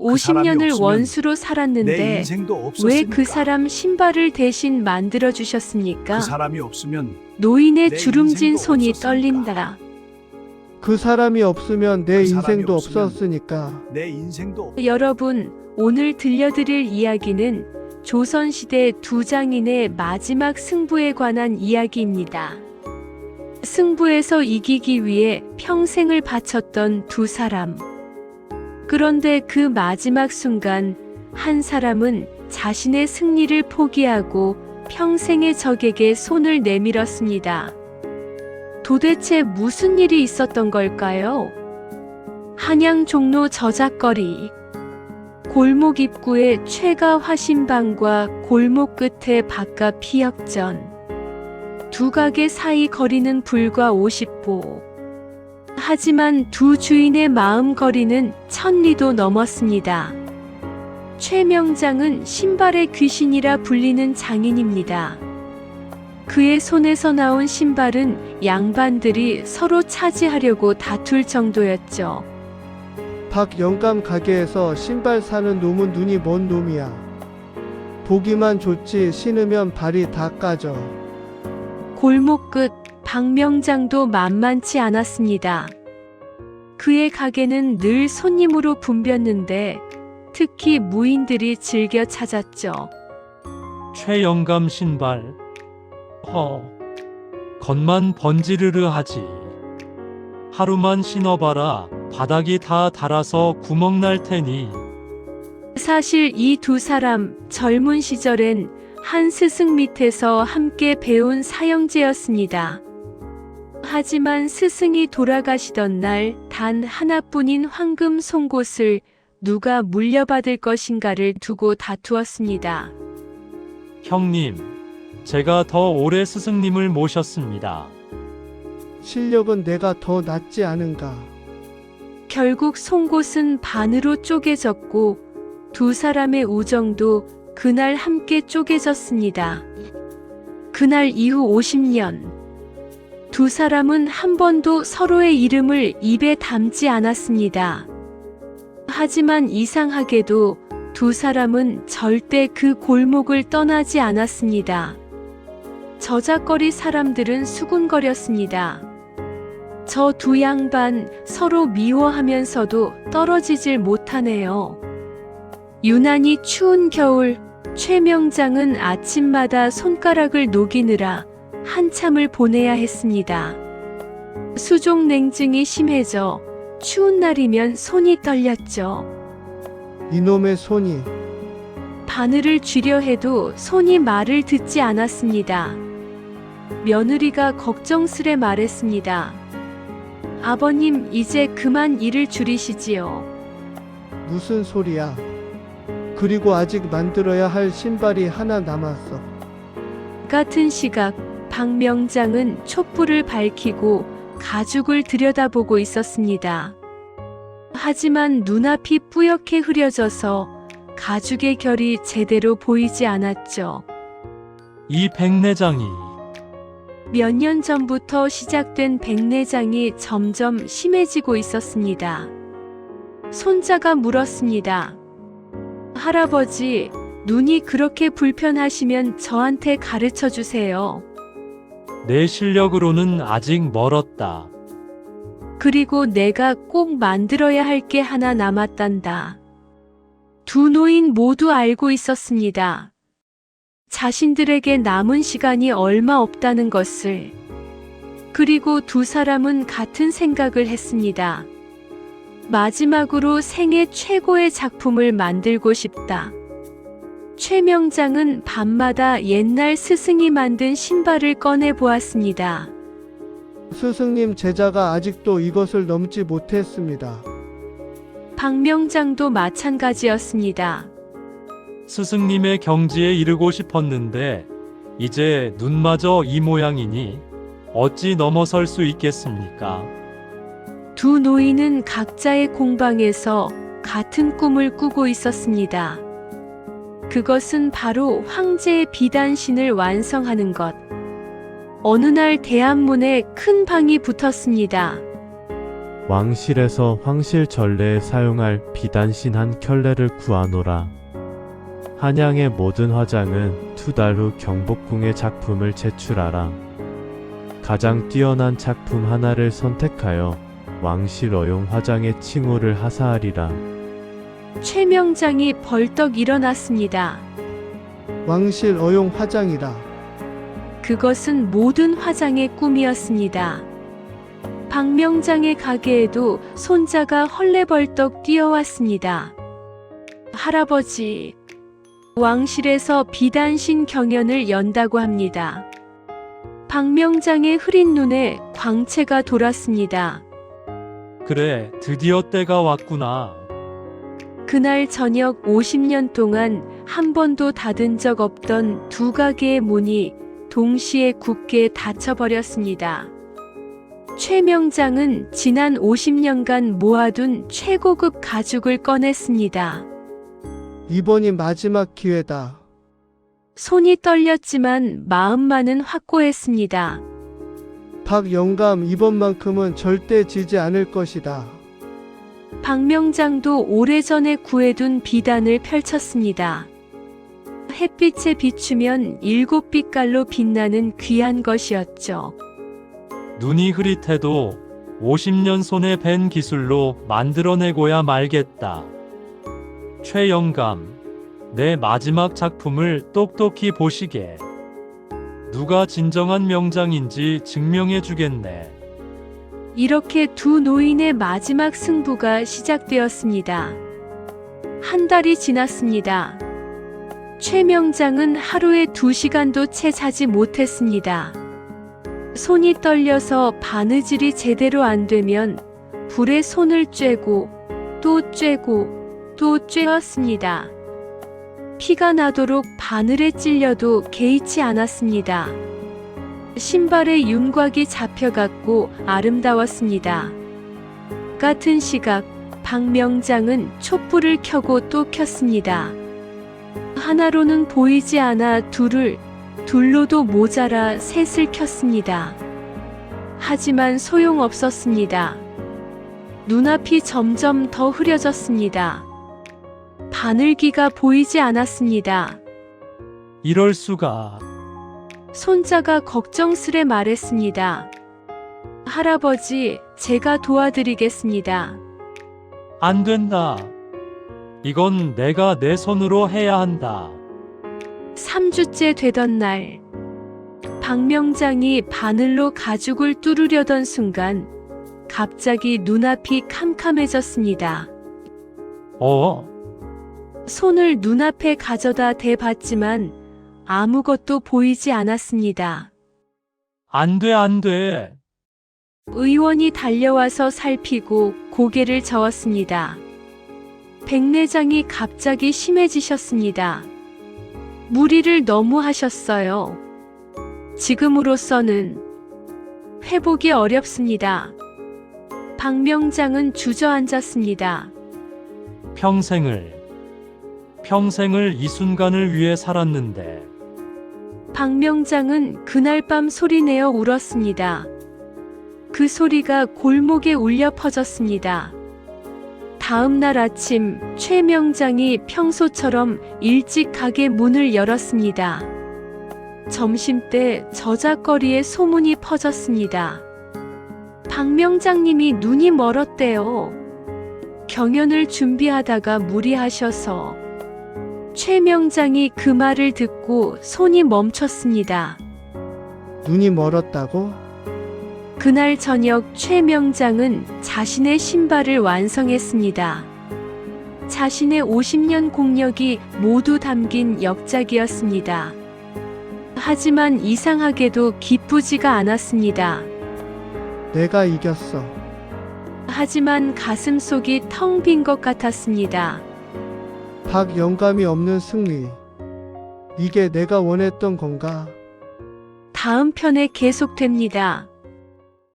그 사람이 50년을 없으면 원수로 내 살았는데 인생도 왜 없었으니까. 그 사람 신발을 대신 만들어 주셨습니까? 그 사람이 없으면 노인의 내 주름진 인생도 손이 없었으니까. 떨린다. 그 사람이 없으면 내 그 사람이 인생도 없으면 없었으니까. 내 인생도 여러분, 오늘 들려드릴 이야기는 조선시대 두 장인의 마지막 승부에 관한 이야기입니다. 승부에서 이기기 위해 평생을 바쳤던 두 사람. 그런데 그 마지막 순간 한 사람은 자신의 승리를 포기하고 평생의 적에게 손을 내밀었습니다. 도대체 무슨 일이 있었던 걸까요? 한양 종로 저작거리. 골목 입구에 최가 화신방과 골목 끝에 바깥 피역전. 두 가게 사이 거리는 불과 50보. 하지만 두 주인의 마음 거리는 1000리도 넘었습니다. 최명장은 신발의 귀신이라 불리는 장인입니다. 그의 손에서 나온 신발은 양반들이 서로 차지하려고 다툴 정도였죠. 박영감 가게에서 신발 사는 놈은 눈이 먼 놈이야. 보기만 좋지 신으면 발이 다 까져. 골목 끝 박명장도 만만치 않았습니다. 그의 가게는 늘 손님으로 붐볐는데 특히 무인들이 즐겨 찾았죠. 최영감 신발. 겉만 번지르르 하지. 하루만 신어봐라. 바닥이 다 닳아서 구멍 날 테니. 사실 이 두 사람 젊은 시절엔 한 스승 밑에서 함께 배운 사형제였습니다. 하지만 스승이 돌아가시던 날 단 하나뿐인 황금 송곳을 누가 물려받을 것인가를 두고 다투었습니다. 형님, 제가 더 오래 스승님을 모셨습니다. 실력은 내가 더 낫지 않은가. 결국 송곳은 반으로 쪼개졌고 두 사람의 우정도 그날 함께 쪼개졌습니다. 그날 이후 50년. 두 사람은 한 번도 서로의 이름을 입에 담지 않았습니다. 하지만 이상하게도 두 사람은 절대 그 골목을 떠나지 않았습니다. 저작거리 사람들은 수군거렸습니다. 저 두 양반 서로 미워하면서도 떨어지질 못하네요. 유난히 추운 겨울, 최명장은 아침마다 손가락을 녹이느라 한참을 보내야 했습니다. 수족 냉증이 심해져 추운 날이면 손이 떨렸죠. 이놈의 손이. 바늘을 쥐려 해도 손이 말을 듣지 않았습니다. 며느리가 걱정스레 말했습니다. 아버님, 이제 그만 일을 줄이시지요. 무슨 소리야. 그리고 아직 만들어야 할 신발이 하나 남았어. 같은 시각 박명장은 촛불을 밝히고 가죽을 들여다보고 있었습니다. 하지만 눈앞이 뿌옇게 흐려져서 가죽의 결이 제대로 보이지 않았죠. 이 백내장이. 몇 년 전부터 시작된 백내장이 점점 심해지고 있었습니다. 손자가 물었습니다. 할아버지, 눈이 그렇게 불편하시면 저한테 가르쳐 주세요. 내 실력으로는 아직 멀었다. 그리고 내가 꼭 만들어야 할 게 하나 남았단다. 두 노인 모두 알고 있었습니다. 자신들에게 남은 시간이 얼마 없다는 것을. 그리고 두 사람은 같은 생각을 했습니다. 마지막으로 생애 최고의 작품을 만들고 싶다. 최명장은 밤마다 옛날 스승이 만든 신발을 꺼내 보았습니다. 스승님 제자가 아직도 이것을 넘지 못했습니다. 박명장도 마찬가지였습니다. 스승님의 경지에 이르고 싶었는데 이제 눈마저 이 모양이니 어찌 넘어설 수 있겠습니까? 두 노인은 각자의 공방에서 같은 꿈을 꾸고 있었습니다. 그것은 바로 황제의 비단신을 완성하는 것. 어느 날 대암문에 큰 방이 붙었습니다. 왕실에서 황실 전례에 사용할 비단신 한 켤레를 구하노라. 한양의 모든 화장은 2달 후 경복궁의 작품을 제출하라. 가장 뛰어난 작품 하나를 선택하여 왕실 어용 화장의 칭호를 하사하리라. 최 명장이 벌떡 일어났습니다. 왕실 어용 화장이라. 그것은 모든 화장의 꿈이었습니다. 박 명장의 가게에도 손자가 헐레벌떡 뛰어왔습니다. 할아버지, 왕실에서 비단신 경연을 연다고 합니다. 박 명장의 흐린 눈에 광채가 돌았습니다. 그래, 드디어 때가 왔구나. 그날 저녁 50년 동안 한 번도 닫은 적 없던 2 가게의 문이 동시에 굳게 닫혀버렸습니다. 최 명장은 지난 50년간 모아둔 최고급 가죽을 꺼냈습니다. 이번이 마지막 기회다. 손이 떨렸지만 마음만은 확고했습니다. 박 영감, 이번만큼은 절대 지지 않을 것이다. 박 명장도 오래전에 구해둔 비단을 펼쳤습니다. 햇빛에 비추면 7빛깔로 빛나는 귀한 것이었죠. 눈이 흐릿해도 50년 손에 밴 기술로 만들어내고야 말겠다. 최 영감, 내 마지막 작품을 똑똑히 보시게. 누가 진정한 명장인지 증명해 주겠네. 이렇게 2 노인의 마지막 승부가 시작되었습니다. 한 달이 지났습니다. 최 명장은 하루에 2시간도 채 자지 못했습니다. 손이 떨려서 바느질이 제대로 안 되면 불에 손을 쬐고 또 쬐고 또 쬐었습니다. 피가 나도록 바늘에 찔려도 개의치 않았습니다. 신발에 윤곽이 잡혀갔고 아름다웠습니다. 같은 시각 박 명장은 촛불을 켜고 또 켰습니다. 하나로는 보이지 않아 둘로도 모자라 셋을 켰습니다. 하지만 소용없었습니다. 눈앞이 점점 더 흐려졌습니다. 바늘기가 보이지 않았습니다. 이럴 수가. 손자가 걱정스레 말했습니다. 할아버지, 제가 도와드리겠습니다. 안 된다. 이건 내가 내 손으로 해야 한다. 3주째 되던 날, 박 명장이 바늘로 가죽을 뚫으려던 순간 갑자기 눈앞이 캄캄해졌습니다. 손을 눈앞에 가져다 대봤지만 아무것도 보이지 않았습니다. 안 돼, 안 돼. 의원이 달려와서 살피고 고개를 저었습니다. 백내장이 갑자기 심해지셨습니다. 무리를 너무 하셨어요. 지금으로서는 회복이 어렵습니다. 박 명장은 주저앉았습니다. 평생을 이 순간을 위해 살았는데. 박 명장은 그날 밤 소리내어 울었습니다. 그 소리가 골목에 울려 퍼졌습니다. 다음 날 아침 최 명장이 평소처럼 일찍 가게 문을 열었습니다. 점심때 저작거리에 소문이 퍼졌습니다. 박 명장님이 눈이 멀었대요. 경연을 준비하다가 무리하셔서. 최 명장이 그 말을 듣고 손이 멈췄습니다. 눈이 멀었다고? 그날 저녁 최 명장은 자신의 신발을 완성했습니다. 자신의 50년 공력이 모두 담긴 역작이었습니다. 하지만 이상하게도 기쁘지가 않았습니다. 내가 이겼어. 하지만 가슴속이 텅 빈 것 같았습니다. 박 영감이 없는 승리. 이게 내가 원했던 건가? 다음 편에 계속됩니다.